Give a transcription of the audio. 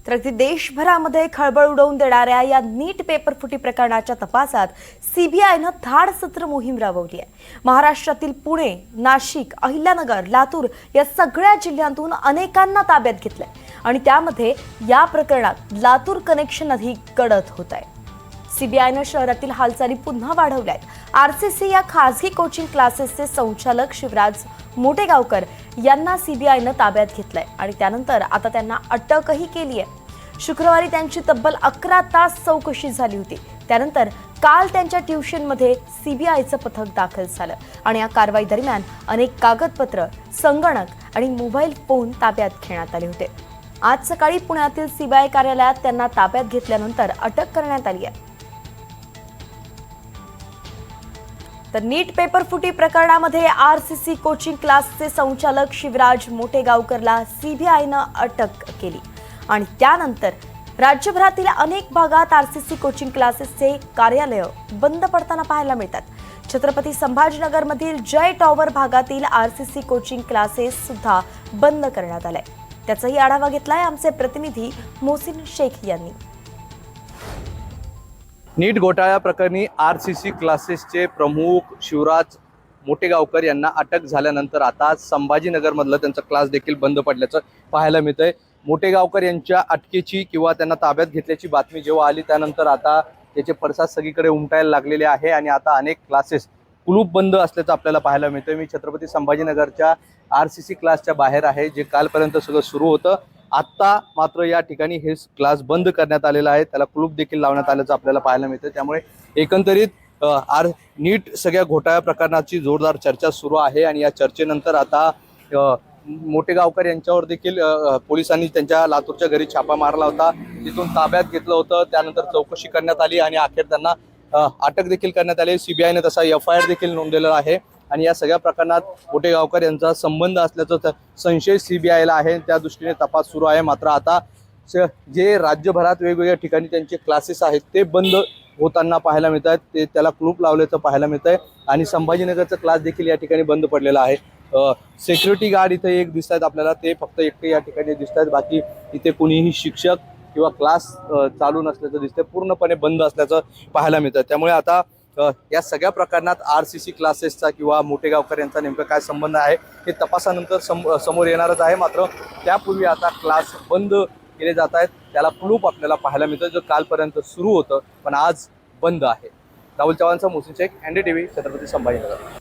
तर अगदी देशभरामध्ये खळबळ उडवून देणाऱ्या या नीट पेपर फुटी प्रकरणाच्या तपासात सीबीआयनं धाडसत्र मोहीम राबवली आहे। महाराष्ट्रातील पुणे, नाशिक, अहिल्यानगर, लातूर या सगळ्या जिल्ह्यांतून अनेकांना ताब्यात घेतलंय आणि त्यामध्ये या प्रकरणात लातूर कनेक्शन अधिक गडद होत आहे। सीबीआयनं शहरातील हालचाली पुन्हा वाढवल्यात। आरसीसी या खासगी कोचिंग क्लासेसचे संचालक शिवराज मोटेगावकर यांना सीबीआयनं ताब्यात घेतलंय आणि त्यानंतर आता त्यांना अटकही केली आहे। शुक्रवारी त्यांची तब्बल 11 तास चौकशी झाली होती। त्यानंतर काल त्यांच्या ट्युशनमध्ये सीबीआयचं पथक दाखल झालं आणि या कारवाई दरम्यान अनेक कागदपत्र, संगणक आणि मोबाईल फोन ताब्यात घेण्यात आले होते। आज सकाळी पुण्यातील सीबीआय कार्यालयात त्यांना ताब्यात घेतल्यानंतर अटक करण्यात आली आहे। तर नीट पेपर फुटी प्रकरणामध्ये आरसीसी कोचिंग क्लासचे संचालक शिवराज मोटेगावकरला सीबीआयनं अटक केली आणि त्यानंतर राज्यभरातील अनेक भागात आरसीसी कोचिंग क्लासेसचे कार्यालय बंद पडताना पाहायला मिळतात। छत्रपती संभाजीनगरमधील जय टॉवर भागातील आरसीसी कोचिंग क्लासेस सुद्धा बंद करण्यात आले। त्याचाही आढावा घेतलाय आमचे प्रतिनिधी मोहसिन शेख यांनी। नीट घोटाळ्या प्रकरणी आरसीसी क्लासेसचे प्रमुख शिवराज मोटेगावकर यांना अटक झाल्यानंतर आता संभाजीनगरमधलं त्यांचा क्लास देखील बंद पडल्याचं पाहायला मिळतंय। मोटेगावकर यांच्या अटकेची किंवा त्यांना ताब्यात घेतल्याची बातमी जेव्हा आली त्यानंतर आता त्याचे पडसाद सगळीकडे उमटायला लागलेले आहे आणि आता अनेक क्लासेस कुलूप बंद असल्याचं आपल्याला पाहायला मिळतंय। मी छत्रपती संभाजीनगरच्या आरसीसी क्लासच्या बाहेर आहे, जे कालपर्यंत सगळं सुरू होतं। आत्ता मात्र या ठिकाणी हे क्लास बंद करण्यात आलेला आहे, त्याला कुलूप देखील लावण्यात आल्याचं आपल्याला पाहायला मिळतं। त्यामुळे एकंदरीत नीट सगळ्या घोटाळ्या प्रकरणाची जोरदार चर्चा सुरू आहे आणि या चर्चेनंतर आता मोटेगावकर यांच्यावर देखील पोलिसांनी त्यांच्या लातूरच्या घरी छापा मारला होता, तिथून ताब्यात घेतलं होतं। त्यानंतर चौकशी करण्यात आली आणि अखेर त्यांना अटक देखील करण्यात आली। सीबीआयने तसा एफआयआर देखील नोंदवलेला आहे आणि या सगळ्या प्रकरणात मोटेगावकर यांचा संबंध असल्याचा संशय सीबीआयला आहे, त्या दृष्टीने तपास सुरू आहे। मात्र आता जे राज्यभरात वेगवेगळ्या ठिकाणी त्यांचे क्लासेस आहेत ते बंद होताना पाहायला मिळत आहेत, ते त्याला कुलूप लावल्याचं पाहायला मिळत आहे आणि संभाजीनगरचा क्लास देखील या ठिकाणी बंद पडलेला आहे। सिक्युरिटी गार्ड इथे एक दिसत आहेत आपल्याला, ते फक्त एकटे या ठिकाणी दिसत आहेत, बाकी इथे कुणीही शिक्षक किंवा क्लास चालू नसल्याचं दिसतंय, पूर्णपणे बंद असल्याचं पाहायला मिळतं। त्यामुळे आता या सगळ्या प्रकरणात आरसीसी क्लासेसचा किंवा मोटेगावकर यांचा नेमका काय संबंध आहे हे तपासानंतर समोर येणारच आहे। मात्र त्यापूर्वी आता क्लास बंद केले जात आहेत, त्याला कुलूप आपल्याला पाहायला मिळतं, जो कालपर्यंत सुरू होतं पण आज बंद आहे। राहुल चव्हाणचा मोहसिन शेख, एनडीटीव्ही, छत्रपती संभाजीनगर।